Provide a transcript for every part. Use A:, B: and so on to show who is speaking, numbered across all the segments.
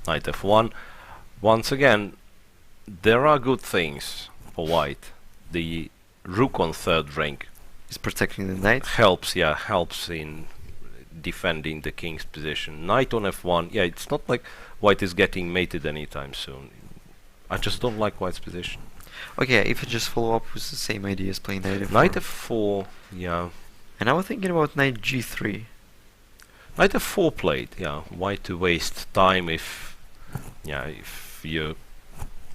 A: Knight f1. Once again, there are good things for white. The rook on third rank
B: Is protecting the knight.
A: helps in defending the king's position. Knight on f1, yeah, it's not like white is getting mated anytime soon. I just don't like white's position.
B: Okay, if I just follow up with the same idea as playing knight f4.
A: Knight f4, yeah.
B: And I was thinking about knight g3.
A: Knight f4 played, yeah. Why to waste time if you...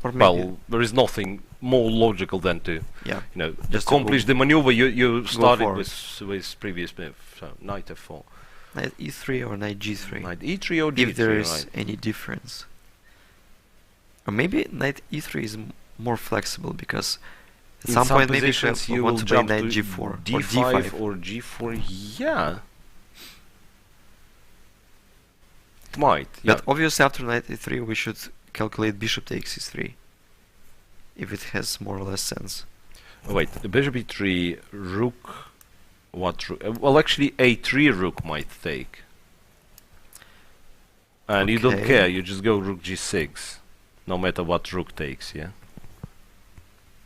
B: Or maybe,
A: Well, there is nothing more logical than to,
B: yeah,
A: just accomplish the maneuver you started
B: for
A: with previous move. So knight f4.
B: knight e3 or knight g3.
A: Knight e3 or d3,
B: if there is
A: right.
B: any difference. Or maybe knight e3 is more flexible because at
A: In
B: some point maybe
A: positions
B: you
A: you
B: want
A: will
B: to play
A: jump
B: knight
A: to
B: g4 or
A: d5
B: d5.
A: or g4, yeah. It might, yeah.
B: But obviously after knight e3 we should calculate bishop takes e3. If it has more or less sense.
A: Oh, wait, the bishop e3, rook, what rook? Well, actually a3 rook might take. And you don't
B: Okay.
A: care, you just go rook g6, no matter what rook takes, yeah?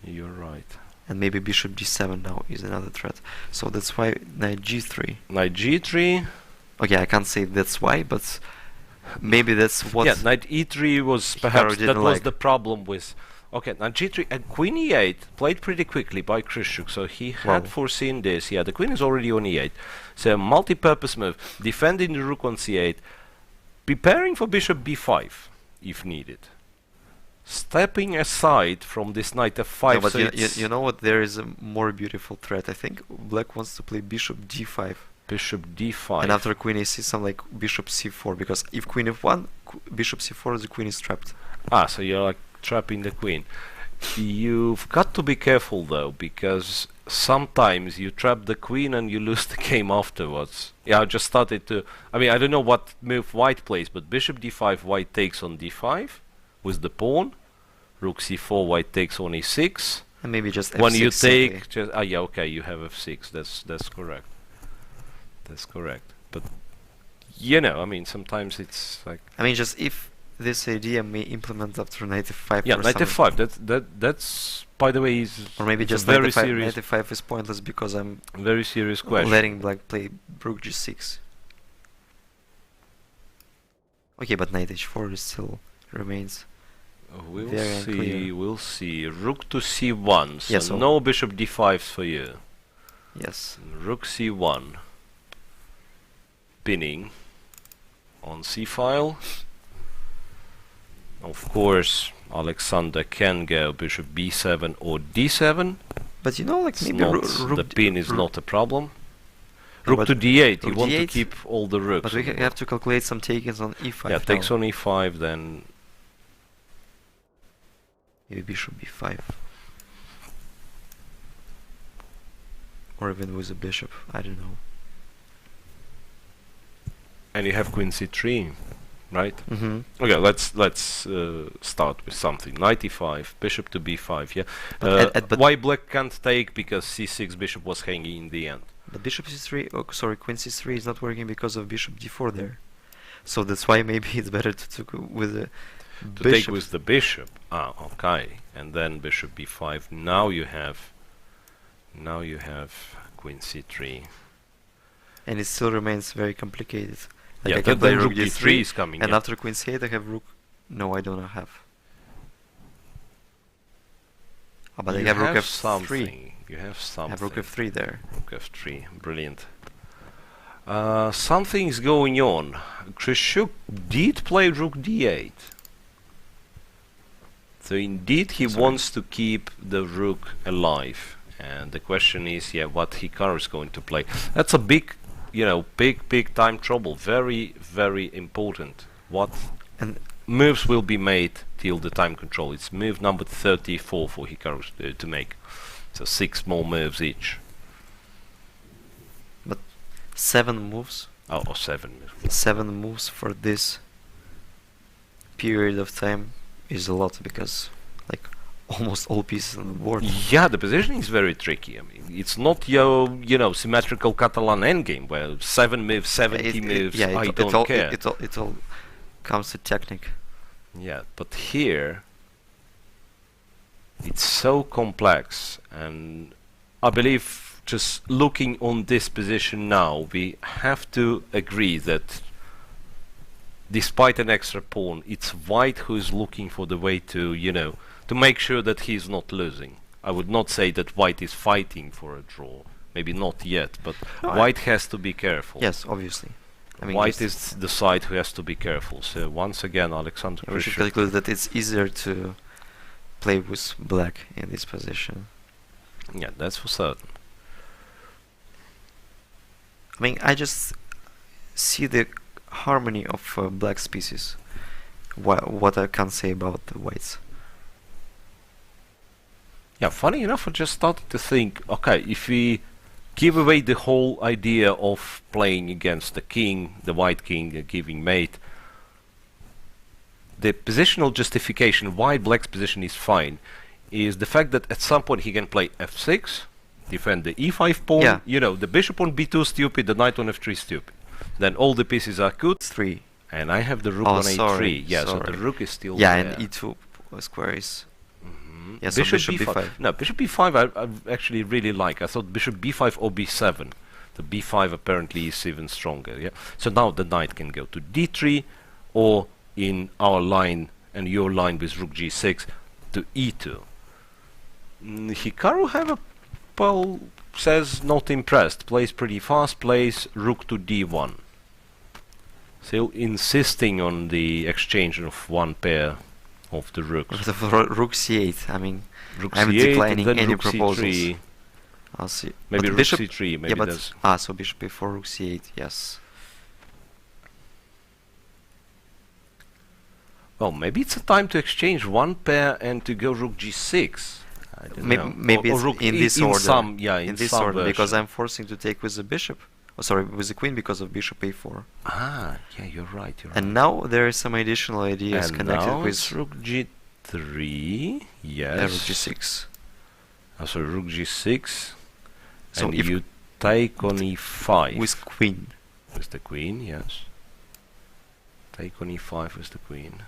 A: You're right.
B: And maybe bishop d7 now is another threat. So that's why knight g3.
A: Knight g3,
B: Okay, I can't say that's why, but maybe that's what...
A: yeah, knight e3 was perhaps, that
B: didn't
A: was
B: like.
A: the problem with... Okay, knight g3 and queen e8 played pretty quickly by Grischuk, so he had
B: Wow.
A: foreseen this. Yeah, the queen is already on e8. So multi-purpose move, defending the rook on c8, preparing for bishop b5 if needed. Stepping aside from this knight f5,
B: No, but
A: so it's
B: you know what? There is a more beautiful threat. I think black wants to play bishop d5.
A: bishop d5.
B: And after queen a6, some like bishop c4. Because if queen f1, bishop c4, the queen is trapped.
A: Ah, so you're like trapping the queen. You've got to be careful though, because sometimes you trap the queen and you lose the game afterwards. Yeah, I just started to... I mean, I don't know what move white plays, but bishop d5, white takes on d5 with the pawn. Rook c4, white takes on e6.
B: And maybe just f6
A: When you take...
B: simply.
A: Just, yeah, okay, you have f6. That's correct. That's correct. But, I mean, sometimes it's like...
B: I mean, just if this idea may implement after knight f5
A: Yeah,
B: or
A: knight
B: some...
A: f5. That's by the way is
B: Or maybe
A: it's
B: just
A: a very
B: knight f5,
A: serious,
B: knight f5 is pointless because I'm
A: very serious question.
B: letting black play rook g6. Okay, but knight h4 is still remains.
A: We'll
B: very
A: see.
B: unclear.
A: We'll see. Rook to c1. So
B: Yeah, so-
A: no bishop d5 for you.
B: Yes.
A: Rook c1. Pinning on c file. Of course, Alexander can go bishop b7 or d7.
B: But like
A: It's
B: maybe
A: not,
B: rook
A: the pin is not a problem.
B: No,
A: Rook
B: but
A: to d8. You
B: rook
A: want to
B: d8,
A: keep all the rooks.
B: But we
A: on the
B: have
A: board.
B: to calculate some takings on e5
A: Yeah, takes
B: now.
A: on e5, then
B: Maybe bishop b5. Or even with a bishop, I don't know.
A: and you have queen c3, right?
B: Mm-hmm.
A: Okay, let's start with something. Knight e5, bishop to b5. Yeah.
B: But
A: Why black can't take? Because c6 bishop was hanging in the end.
B: But bishop c3, oh, sorry, queen c3 is not working because of bishop d4 there. So that's why maybe it's better to go with the
A: To
B: bishop.
A: take with the bishop. Ah, okay. And then bishop b5. Now you have queen c3.
B: And it still remains very complicated. Like
A: Yeah,
B: I can
A: then
B: play
A: rook
B: rook
A: d3
B: d3,
A: is coming.
B: and
A: Yeah.
B: after queen c8 I have rook... No, I do not have. Ah, but I
A: You
B: have rook f3.
A: something. You have
B: I
A: something.
B: have rook f3 there.
A: Rook f3. Brilliant. Something's going on. Grischuk did play rook d8. So indeed he
B: Sorry.
A: wants to keep the rook alive. And the question is, yeah, what Hikaru is going to play. That's a big, big time trouble. Very, very important. What
B: And
A: moves will be made till the time control. It's move number 34 for Hikaru to make. So 6 more moves each.
B: 7 moves.
A: Oh, or 7 moves.
B: 7 moves for this period of time is a lot because like almost all pieces on the board.
A: Yeah, the position is very tricky. I mean, it's not your, symmetrical Catalan endgame where 7 moves, 70 moves.
B: Yeah,
A: I
B: it
A: don't
B: all,
A: care.
B: It all comes to technique.
A: Yeah, but here it's so complex, and I believe just looking on this position now, we have to agree that despite an extra pawn, it's white who is looking for the way to, to make sure that he's not losing. I would not say that white is fighting for a draw. Maybe not yet, but white has to be careful.
B: Yes, obviously. I mean,
A: white is the side who has to be careful. So once again, Alexander
B: we should
A: Grischuk.
B: calculate that it's easier to play with black in this position.
A: Yeah, that's for certain.
B: I mean, I just see the harmony of black's pieces. What I can say about the whites.
A: Yeah, funny enough, I just started to think, okay, if we give away the whole idea of playing against the king, the white king, giving mate, the positional justification why black's position is fine is the fact that at some point he can play f6, defend the e5 pawn, the bishop on b2 stupid, the knight on f3 stupid. Then all the pieces are good.
B: 3.
A: And I have the rook on a3. Yeah,
B: sorry.
A: so the rook is still
B: there.
A: And
B: e2 square is...
A: Yeah,
B: so bishop b5.
A: No, bishop b5 I actually really like. I thought bishop b5 or b7. The b5 apparently is even stronger. Yeah. So now the knight can go to d3, or in our line and your line with rook g6 to e2. Hikaru have a poll says not impressed. Plays pretty fast. Plays rook to d1. Still insisting on the exchange of one pair of the rooks.
B: Rook c8. I mean,
A: rook
B: I'm
A: c8
B: declining
A: and then
B: any
A: rook
B: proposals.
A: c3.
B: I'll see.
A: Maybe
B: but
A: rook
B: bishop
A: c3. Maybe
B: yeah,
A: that's
B: so bishop a4, rook c8. Yes.
A: well. Maybe it's a time to exchange one pair and to go rook g6. I don't know.
B: Maybe
A: or
B: it's
A: rook
B: in this order.
A: Some, yeah, in
B: this
A: some
B: order, because
A: version.
B: I'm forcing to take with the bishop. Oh, sorry, with the queen because of bishop a4.
A: Ah, yeah, you're right.
B: And now there are some additional ideas
A: and
B: connected
A: now
B: with
A: it's rook g3. Yes.
B: rook g6.
A: So rook g6.
B: So
A: and
B: if
A: you take on e5
B: with queen.
A: With the queen, yes. Take on e5 with the queen.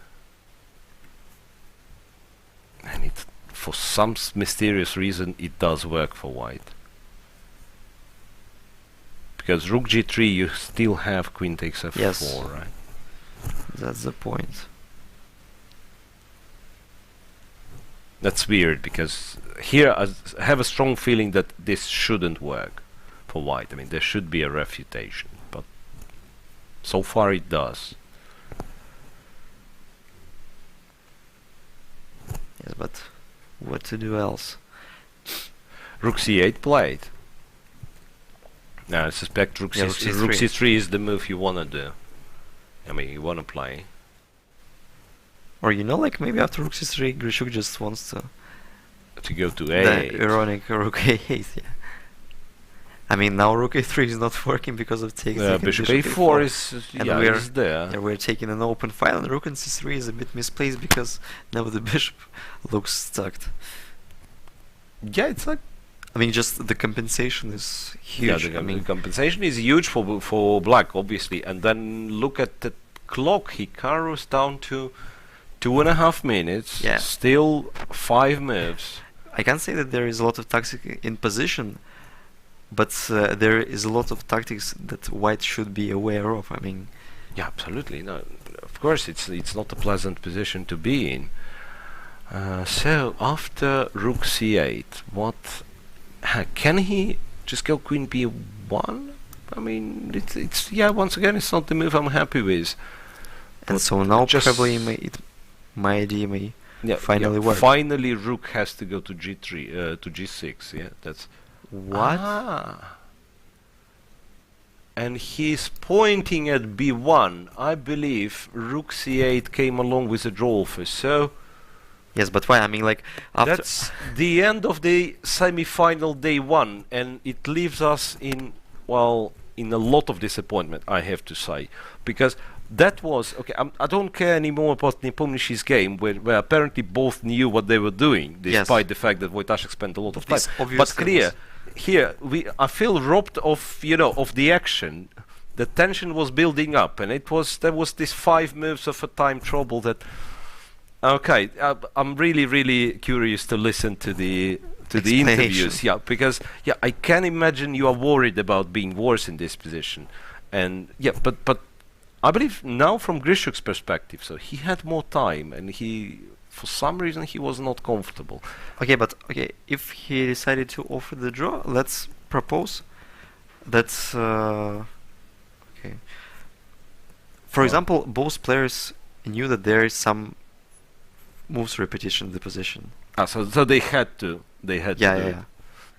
A: And it, for some mysterious reason, it does work for white. Because rook g3, you still have queen takes f4,
B: Yes.
A: right?
B: That's the point.
A: That's weird, because here I have a strong feeling that this shouldn't work for white. I mean, there should be a refutation, but so far it does.
B: Yes, but what to do else?
A: Rook c8 played. Now I suspect rook c3 is the move you wanna do. I mean, you wanna play.
B: Or like maybe after rook c3, Grischuk just wants to
A: go to
B: the
A: a8.
B: ironic rook a8. Yeah. I mean, now rook a3 is not working because of taking
A: Bishop a4 is
B: and
A: is there.
B: Yeah, we're taking an open file, and rook on c3 is a bit misplaced because now the bishop looks stuck.
A: Yeah, it's like.
B: I mean, just the compensation is huge.
A: Yeah, the compensation is huge for black, obviously. And then look at the clock. Hikaru's down to 2.5 minutes.
B: Yeah.
A: Still 5 moves.
B: I can't say that there is a lot of tactics in position, but there is a lot of tactics that white should be aware of. I mean,
A: yeah, absolutely. No, of course, it's not a pleasant position to be in. So after rook c8, what can he just go queen b1? I mean, it's yeah. Once again, it's not the move I'm happy with.
B: And so now probably my idea may finally work.
A: Finally, rook has to go to g3 to g6. Yeah, that's
B: what.
A: And he's pointing at b1. I believe rook c8 came along with a draw offer. So.
B: Yes, but why? I mean, like, after
A: that's the end of the semi-final day one, and it leaves us in a lot of disappointment, I have to say, because that was okay. I don't care anymore about Nepomuchen's game, where apparently both knew what they were doing, despite the fact that Wojtaszek spent a lot of time. But clear, here I feel robbed of of the action. The tension was building up, and there was this 5 moves of a time trouble that. Okay, I'm really curious to listen to the interviews. Yeah, because I can imagine you are worried about being worse in this position, and but I believe now from Grischuk's perspective, so he had more time, and he for some reason he was not comfortable.
B: Okay, but if he decided to offer the draw, let's propose that. Okay. For example, both players knew that there is some moves repetition in the position.
A: So they had to. They had to. Do it.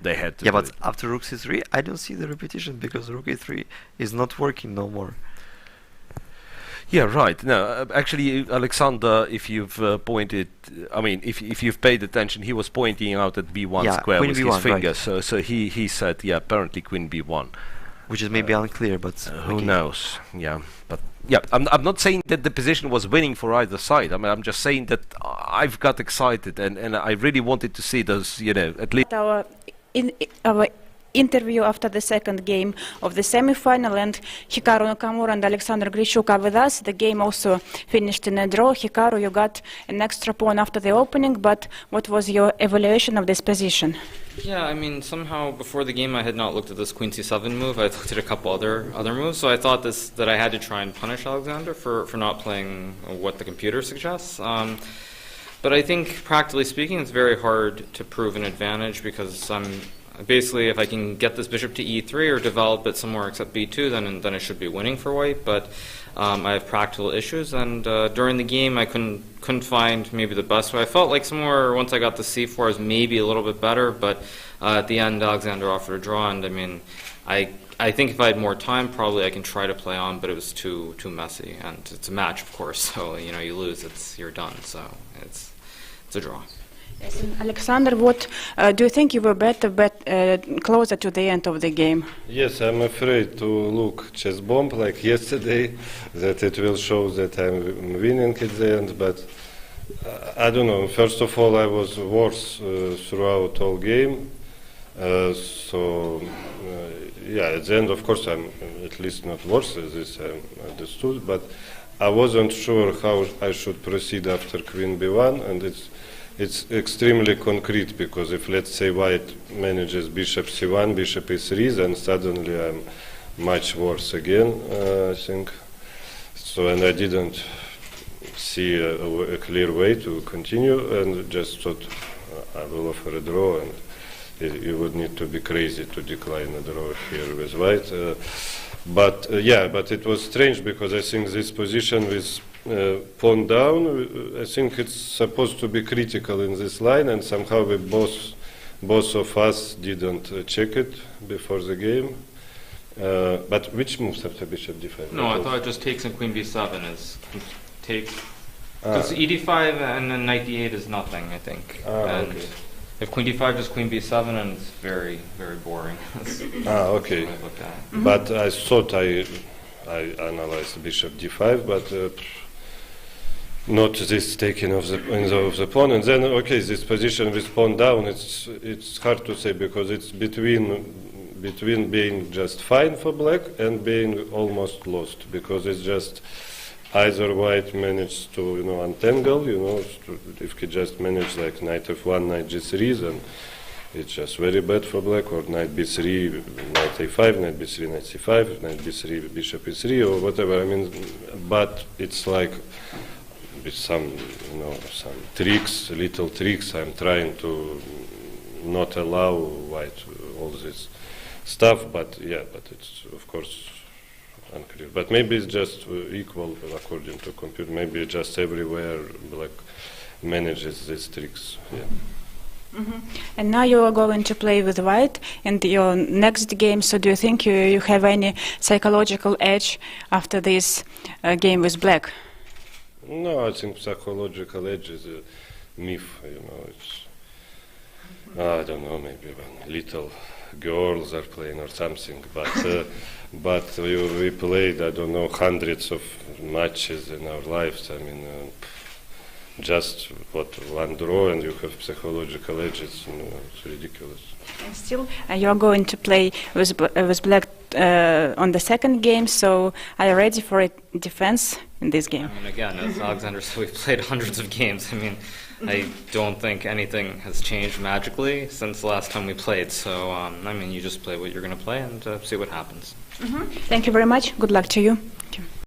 A: They had to.
B: Yeah,
A: do
B: but
A: it.
B: after Rook C3, I don't see the repetition because Rook A3 is not working no more.
A: Yeah, right. No, actually, Alexander, if you've pointed, I mean, if you've paid attention, he was pointing out at B1 square with his finger. Right. So he said, yeah, apparently Queen B1,
B: which is maybe unclear, but
A: who knows? Yeah, but yeah, I'm not saying that the position was winning for either side. I mean, I'm just saying that I've got excited and I really wanted to see those, at least.
C: Our interview after the second game of the semi-final, and Hikaru Nakamura and Alexander Grischuk are with us. The game also finished in a draw. Hikaru, you got an extra pawn after the opening, but what was your evaluation of this position?
D: Yeah, I mean, somehow before the game I had not looked at this Queen C7 move. I looked at a couple other moves, so I thought that I had to try and punish Alexander for not playing what the computer suggests. But I think, practically speaking, it's very hard to prove an advantage because basically, if I can get this bishop to E3 or develop it somewhere except B2, then I should be winning for white. But I have practical issues, and during the game I couldn't find maybe the best way. I felt like somewhere once I got the C4 was maybe a little bit better, but at the end Alexander offered a draw, and I mean, I think if I had more time, probably I can try to play on, but it was too messy, and it's a match, of course. So you lose, you're done. So it's a draw.
C: Yes, Alexander, what do you think you were better, closer to the end of the game?
E: Yes, I'm afraid to look chess bomb like yesterday, that it will show that I'm winning at the end, but I don't know. First of all, I was worse throughout all game, yeah, at the end, of course, I'm at least not worse, as this I understood, but I wasn't sure how I should proceed after Queen B1, and it's extremely concrete, because if, let's say, white manages bishop c1, bishop e3, then suddenly I'm much worse again, I think. So, and I didn't see a clear way to continue, and just thought I will offer a draw, and you would need to be crazy to decline a draw here with white. But it was strange, because I think this position with pawn down, I think it's supposed to be critical in this line, and somehow we both of us didn't check it before the game. But which moves after bishop d5?
D: No, I thought it just takes and queen b7 is take. Because e d5 and then knight d8 is nothing, I think. And
E: okay.
D: If queen d5 is queen b7, and it's very, very boring.
E: Okay. But I thought I analyzed bishop d5, but not this taking of the pawn. And then, okay, this position with pawn down, it's hard to say, because it's between being just fine for black and being almost lost, because it's just either white managed to untangle, if he just managed like knight f1, knight g3, then it's just very bad for black, or knight b3, knight a5, knight b3, knight c5, knight b3, bishop e3, or whatever. I mean, but it's like with some tricks, little tricks. I'm trying to not allow white all this stuff, but it's of course unclear. But maybe it's just equal according to computer. Maybe just everywhere black manages these tricks. Yeah.
C: Mm-hmm. And now you are going to play with white in your next game. So do you think you have any psychological edge after this game with black?
E: No, I think psychological edge is a myth. It's I don't know, maybe when little girls are playing or something. But we played, I don't know, hundreds of matches in our lives. I mean, just one draw and you have psychological edges. It's ridiculous.
C: And still, you are going to play with black on the second game. So are you ready for a defense in this game?
D: I mean, again, as Alexander said, we've played hundreds of games. I mean, I don't think anything has changed magically since the last time we played. So, I mean, you just play what you're going to play and see what happens.
C: Thank you very much. Good luck to you.